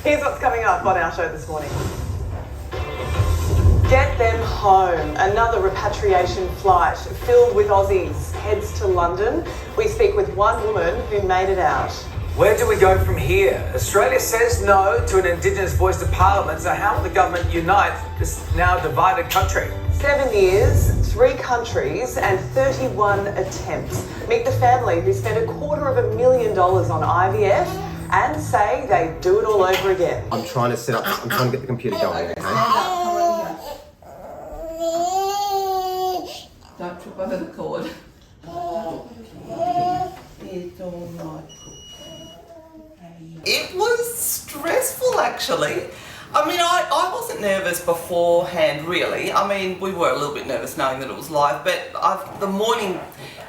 Here's what's coming up on our show this morning. Get them home. Another repatriation flight filled with Aussies heads to London. We speak with one woman who made it out. Where do we go from here? Australia says no to an Indigenous voice to Parliament, so how will the government unite this now divided country? 7 years, 3 countries and 31 attempts. Meet the family who spent $250,000 on IVF and say they do it all over again. I'm trying to get the computer going, okay? Don't trip over the cord. It was stressful, actually. I mean, I wasn't nervous beforehand, really. I mean, we were a little bit nervous knowing that it was live, but the morning,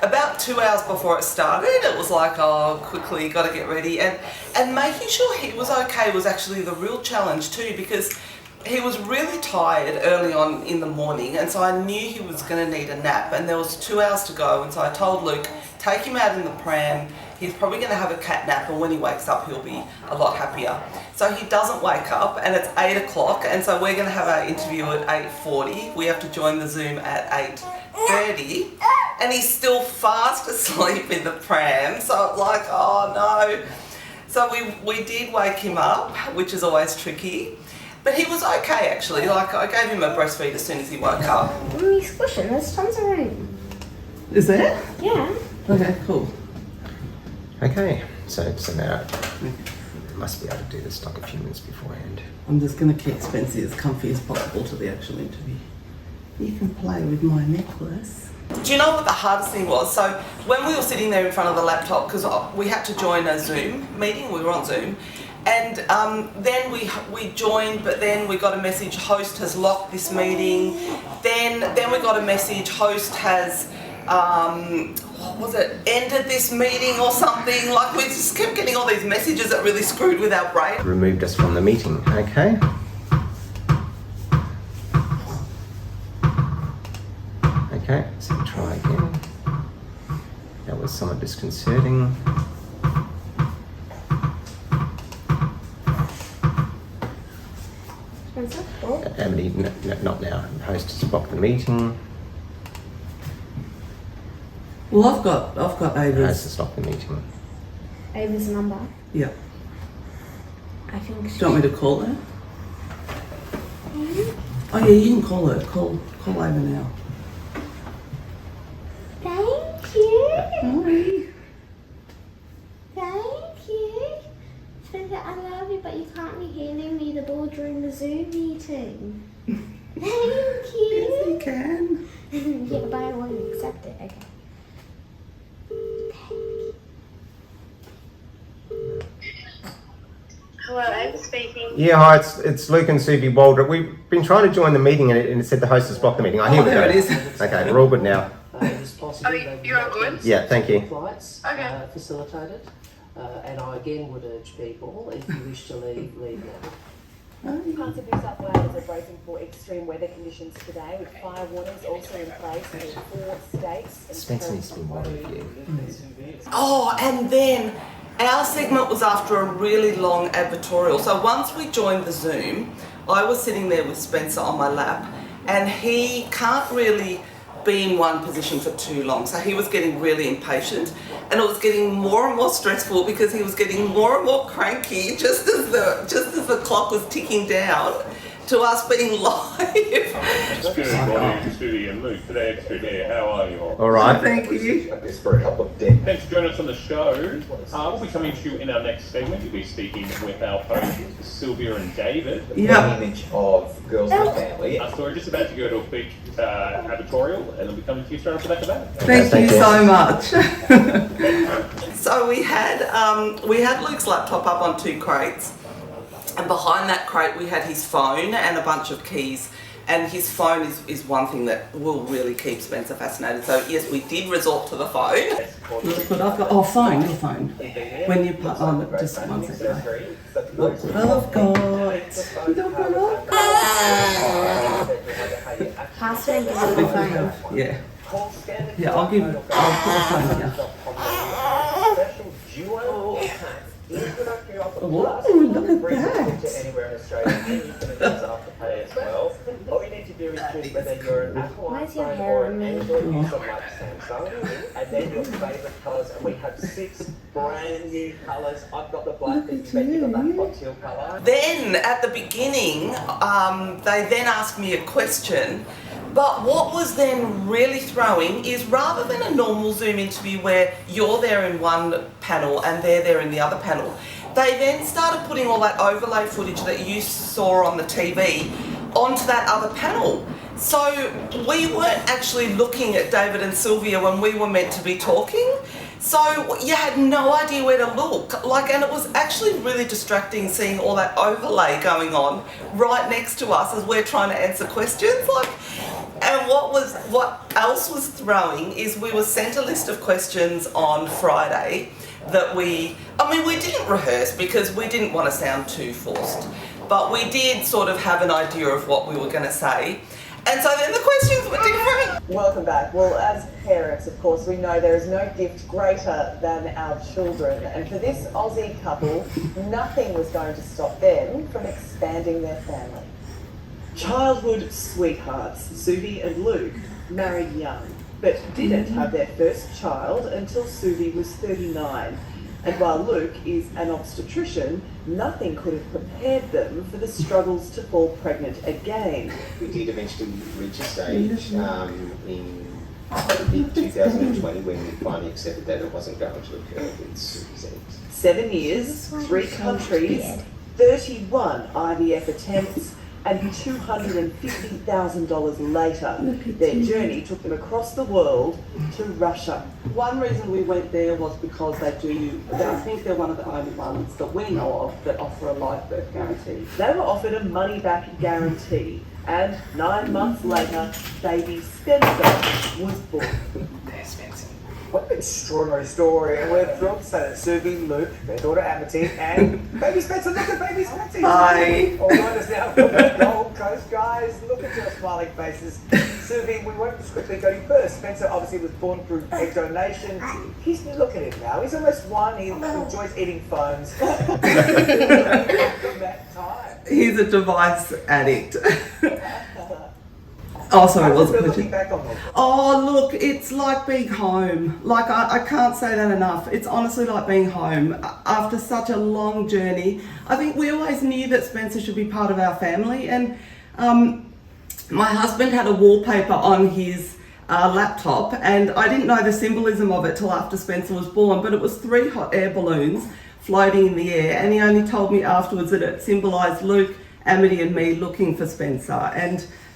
about 2 hours before it started, it was like, oh, quickly, got to get ready. And making sure he was okay was actually the real challenge too, because he was really tired early on in the morning, and so I knew he was going to need a nap, and there was 2 hours to go, and so I told Luke, take him out in the pram. He's probably going to have a cat nap, and when he wakes up he'll be a lot happier. So he doesn't wake up, and it's 8 o'clock, and so we're going to have our interview at 8:40. We have to join the Zoom at 8:30, and he's still fast asleep in the pram, so I'm like, oh no. So we did wake him up, which is always tricky. But he was okay, actually. Like, I gave him a breastfeed as soon as he woke up. He's squishing. There's tons of room. Is there? Yeah. Okay, cool. Okay, so now must be able to do this like a few minutes beforehand. I'm just going to keep Spencer as comfy as possible to the actual interview. You can play with my necklace. Do you know what the hardest thing was? So when we were sitting there in front of the laptop, because we had to join a Zoom meeting, we were on Zoom, and then we joined, but then we got a message, host has locked this meeting. Then we got a message, host has, ended this meeting or something. Like, we just kept getting all these messages that really screwed with our brain. Removed us from the meeting, okay? Okay, so try again. That was somewhat disconcerting. Amity, not now. Host has blocked the meeting. Well, I've got Ava's. Host has blocked the meeting. Ava's number. Yeah. I think. Do you want me to call her? Oh yeah, you can call her. Call Ava now. Thank you. Hi. Thank you. Spencer, I love you, but you can't be handing me the ball during the Zoom meeting. Thank you. Yes, you can. Yeah, but I won't accept it. Okay. Hello, Ava speaking. Yeah, hi, it's Luke and Suvi Waldrop. We've been trying to join the meeting and it said the host has blocked the meeting. Here we there go. it is. Okay, we're all good now. You're all good? Yeah, thank you. Flights facilitated, and I again would urge people, if you wish to leave now. Parts of New South Wales are bracing for extreme weather conditions today, with fire warnings also in place in 4 states. Spencer needs to be one of you. Oh, and then our segment was after a really long advertorial. So once we joined the Zoom, I was sitting there with Spencer on my lap, and he can't really be in one position for too long. So he was getting really impatient, and it was getting more and more stressful because he was getting more and more cranky just as the clock was ticking down to us being live. Good morning, Suvi and Luke. Today, Extra Day. How are you all? All right. Thank you. Thanks for joining us on the show. We'll be coming to you in our next segment. You'll be speaking with our hosts, Sylvia and David. Yeah. Image of girls in the family. So we're just about to go to a quick advertorial, and we'll be coming to you straight after the back of that. Thank you so much. So we had Luke's laptop up on 2 crates. And behind that crate we had his phone and a bunch of keys. And his phone is one thing that will really keep Spencer fascinated. So yes, we did resort to the phone. Look what I've got. Oh, phone, your phone. When you put on, just 1 second. Look what I've got. Look what I've got. Pass it and give me the phone. Yeah. Yeah, I'll put the phone here. Oh, look at that. any finishes after as well. All you need to do is choose whether you're an Apple Where's your iPhone hair or on an me? Android user like Samsung, and then your favourite colours. And we have 6 brand new colours. I've got the black, you've got that hot teal colour. Then at the beginning, they then asked me a question. But what was then really throwing is, rather than a normal Zoom interview where you're there in one panel and they're there in the other panel, they then started putting all that overlay footage that you saw on the TV onto that other panel. So we weren't actually looking at David and Sylvia when we were meant to be talking. So you had no idea where to look. And it was actually really distracting seeing all that overlay going on right next to us as we're trying to answer questions. And what else was throwing is we were sent a list of questions on Friday that we didn't rehearse because we didn't want to sound too forced, but we did sort of have an idea of what we were going to say. And so then the questions were different. Welcome back. Well, as parents, of course, we know there is no gift greater than our children. And for this Aussie couple, nothing was going to stop them from expanding their family. Childhood sweethearts, Suvi and Luke, married young, but didn't have their first child until Suvi was 39. And while Luke is an obstetrician, nothing could have prepared them for the struggles to fall pregnant again. We did eventually reach a stage in mid-2020 when we finally accepted that it wasn't going to occur with Suvi's eggs. 7 years, 3 countries, 31 IVF attempts, and $250,000 later, their journey took them across the world to Russia. One reason we went there was because I think they're one of the only ones that we know of that offer a live birth guarantee. They were offered a money-back guarantee, and 9 months later, baby Spencer was born. There's Spencer. What an extraordinary story, and we're thrilled to say that Suvi, Luke, their daughter Amity, and baby Spencer, look at baby Spencer! Hi! All join us now from the Gold Coast, guys. Look at your smiling faces. Suvi, we won't just quickly go to you first. Spencer obviously was born through egg donation. Look at him now. He's almost 1. He enjoys eating phones. that time. He's a device addict. Oh, sorry, it wasn't looking back on this? Oh, look, it's like being home. I can't say that enough. It's honestly like being home. After such a long journey, I think we always knew that Spencer should be part of our family. And my husband had a wallpaper on his laptop, and I didn't know the symbolism of it till after Spencer was born, but it was 3 hot air balloons floating in the air, and he only told me afterwards that it symbolised Luke, Amity and me looking for Spencer,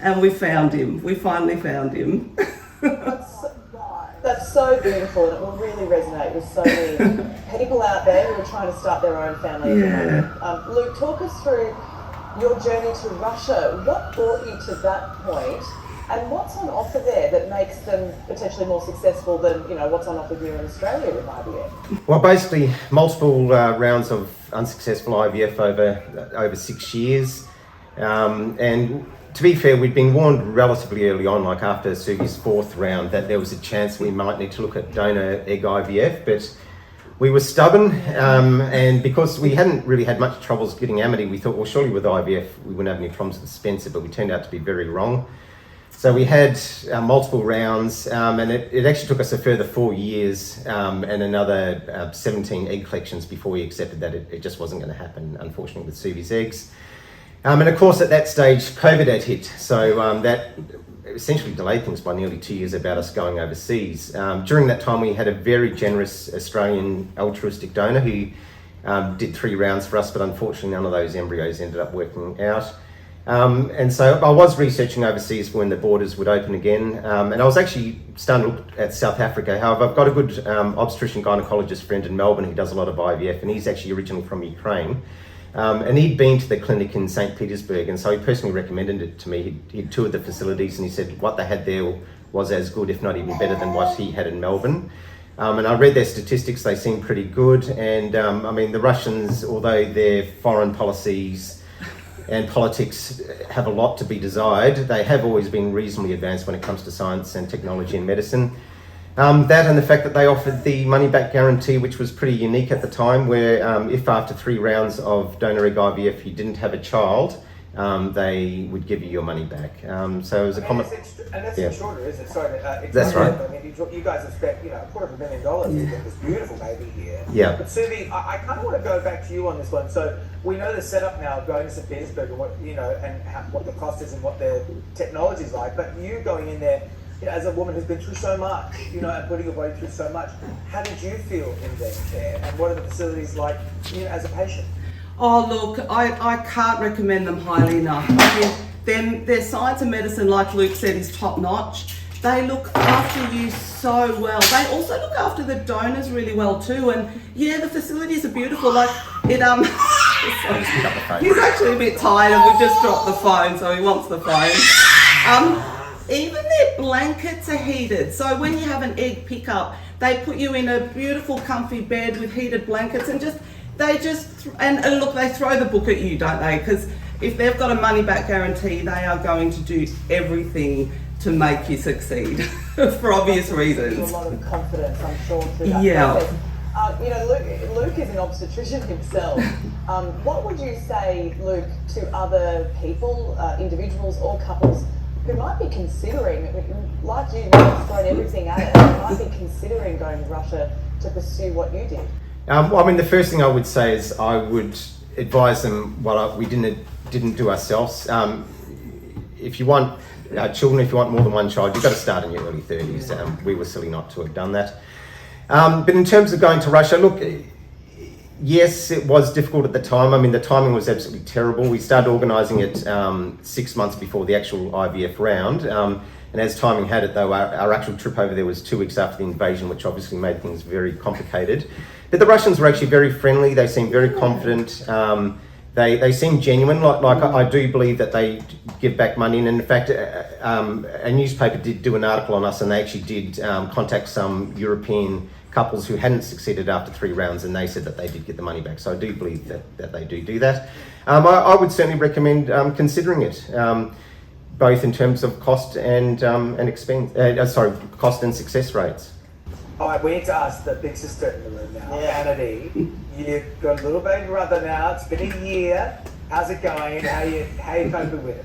and we found him. We finally found him. That's so beautiful, and it will really resonate with so many people out there who are trying to start their own family. Yeah. Luke, talk us through your journey to Russia. What brought you to that point, and what's on offer there that makes them potentially more successful than what's on offer here in Australia with IVF? Well, basically, multiple rounds of unsuccessful IVF over 6 years, and to be fair, we'd been warned relatively early on, like after Suvi's 4th round, that there was a chance we might need to look at donor egg IVF, but we were stubborn, and because we hadn't really had much troubles getting Amity, we thought, well, surely with IVF we wouldn't have any problems with Spencer, but we turned out to be very wrong. So we had multiple rounds, and it actually took us a further 4 years and another 17 egg collections before we accepted that it just wasn't going to happen, unfortunately, with Suvi's eggs. And of course, at that stage, COVID had hit, so that essentially delayed things by nearly 2 years about us going overseas. During that time, we had a very generous Australian altruistic donor who did 3 rounds for us, but unfortunately, none of those embryos ended up working out. And so I was researching overseas for when the borders would open again, and I was actually starting to look at South Africa. However, I've got a good obstetrician gynecologist friend in Melbourne who does a lot of IVF, and he's actually originally from Ukraine. And he'd been to the clinic in Saint Petersburg, and so he personally recommended it to me. He'd toured the facilities, and he said what they had there was as good, if not even better, than what he had in Melbourne. And I read their statistics, they seemed pretty good. And the Russians, although their foreign policies and politics have a lot to be desired, they have always been reasonably advanced when it comes to science and technology and medicine. That and the fact that they offered the money-back guarantee, which was pretty unique at the time, where if after 3 rounds of donor egg IVF you didn't have a child, they would give you your money back. So it was a common. And that's extraordinary, isn't it? Sorry, that's right. I mean, you guys have spent, $250,000 to get this beautiful baby here. Yeah. But Suvi, I kind of want to go back to you on this one. So we know the setup now of going to Saint Petersburg and what what the cost is and what the technology is like. But you going in there, as a woman who's been through so much, and putting your body through so much, how did you feel in being there? And what are the facilities like, as a patient? Oh, look, I can't recommend them highly enough. I mean, their science and medicine, like Luke said, is top notch. They look after you so well. They also look after the donors really well too. And yeah, the facilities are beautiful. Like it, he's actually a bit tired and we've just dropped the phone, so he wants the phone. Even their blankets are heated. So when you have an egg pickup, they put you in a beautiful comfy bed with heated blankets and look, they throw the book at you, don't they? Because if they've got a money back guarantee, they are going to do everything to make you succeed for obvious reasons. A lot of confidence, I'm sure, through that process. Luke is an obstetrician himself. What would you say, Luke, to other people, individuals or couples who might be considering, like you, thrown everything at it, who might be considering going to Russia to pursue what you did? Well, I mean, the first thing I would say is I would advise them, we didn't do ourselves. If you want children, if you want more than one child, you've got to start in your early 30s. We were silly not to have done that. But in terms of going to Russia, look, yes, it was difficult at the time. I mean, the timing was absolutely terrible. We started organising it 6 months before the actual IVF round. And as timing had it, though, our actual trip over there was 2 weeks after the invasion, which obviously made things very complicated. But the Russians were actually very friendly. They seemed very confident. They seem genuine. Like I do believe that they give back money. And in fact, a newspaper did do an article on us, and they actually did contact some European couples who hadn't succeeded after 3 rounds, and they said that they did get the money back. So I do believe that they do that. I would certainly recommend considering it, both in terms of cost and cost and success rates. All right, we need to ask the big sister in the room now, Kennedy. You've got a little baby brother now. It's been a year. How's it going? How you coping with it?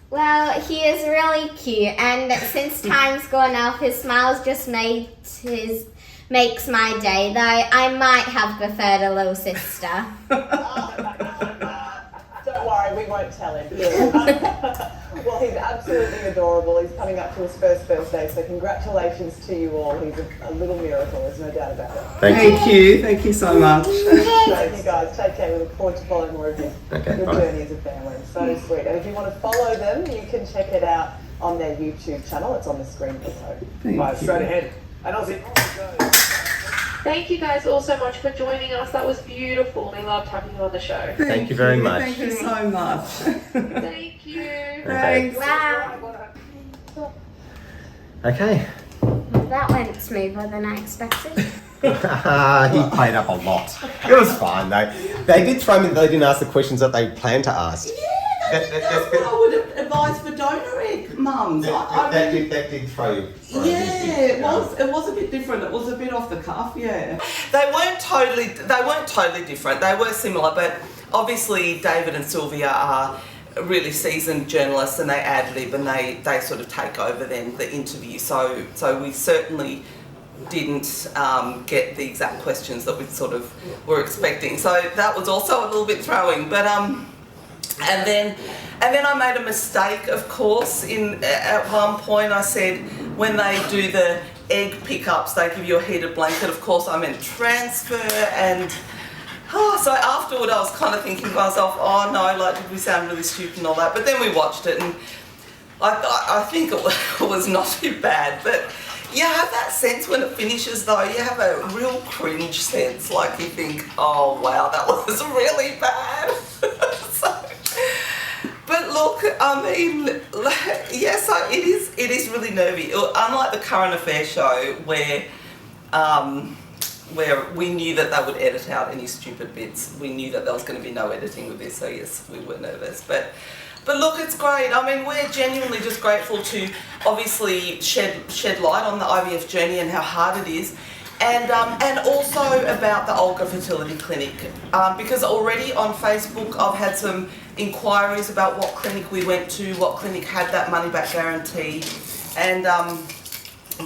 Well, he is really cute, and since time's gone off, his smiles just makes my day. Though I might have preferred a little sister. Don't worry, we won't tell him. Well, he's absolutely adorable. He's coming up to his first birthday, so congratulations to you all. He's a little miracle, there's no doubt about it. Thank you so much. Thank you guys. Take care. We look forward to following more of your journey as a family. So sweet. And if you want to follow them, you can check it out on their YouTube channel. It's on the screen below. Right, straight ahead. And Aussie. Thank you guys all so much for joining us. That was beautiful. We loved having you on the show. Thank you very much. Thank you so much. Thank you. Thanks. Wow. Okay. That went smoother than I expected. He played up a lot. It was fine though. They did throw me that they didn't ask the questions that they planned to ask. That's what I would advise for donor egg mums. That did throw you. It was a bit different. It was a bit off the cuff, yeah. They weren't totally different. They were similar, but obviously David and Sylvia are really seasoned journalists, and they ad-lib and they sort of take over then the interview. So we certainly didn't get the exact questions that we sort of were expecting. So that was also a little bit throwing, but and then I made a mistake, of course. At one point I said when they do the egg pickups, they give you a heated blanket. Of course I meant transfer, and so afterward I was kind of thinking to myself, oh no, like did we sound really stupid and all that? But then we watched it, and I think it was not too bad. But you have that sense when it finishes, though. You have a real cringe sense, like you think, oh wow, that was really bad. But look, I mean, yes, it is really nervy. Unlike the current affairs show where we knew that they would edit out any stupid bits. We knew that there was going to be no editing with this, so yes, we were nervous. But look, it's great. I mean, we're genuinely just grateful to obviously shed light on the IVF journey and how hard it is. And also about the OLGA Fertility Clinic, because already on Facebook I've had some inquiries about what clinic we went to, what clinic had that money back guarantee, and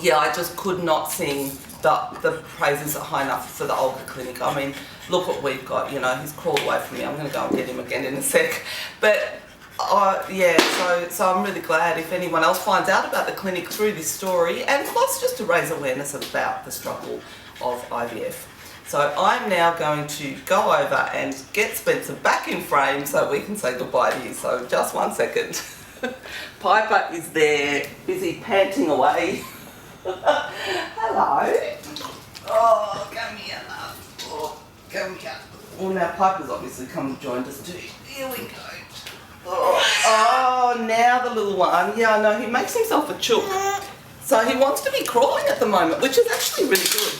yeah, I just could not sing the praises high enough for the OLGA Clinic. I mean, look what we've got, you know, he's crawled away from me. I'm going to go and get him again in a sec. But yeah, so I'm really glad if anyone else finds out about the clinic through this story, and plus just to raise awareness about the struggle of IVF. So I'm now going to go over and get Spencer back in frame so we can say goodbye to you. So just 1 second. Piper is there, busy panting away. Hello. Oh, come here, love. Oh, come here. Well, now Piper's obviously come and joined us too. Here we go. Oh, now the little one. Yeah, I know, he makes himself a chook. So he wants to be crawling at the moment, which is actually really good.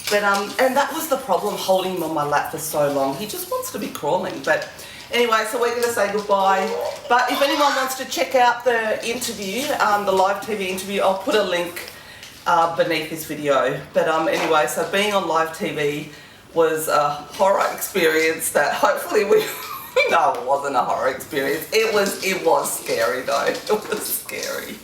But and that was the problem, holding him on my lap for so long. He just wants to be crawling. But anyway, so we're going to say goodbye. But if anyone wants to check out the interview, the live TV interview, I'll put a link beneath this video. But anyway, so being on live TV was a horror experience that hopefully we... No, it wasn't a horror experience. It was scary though. It was scary.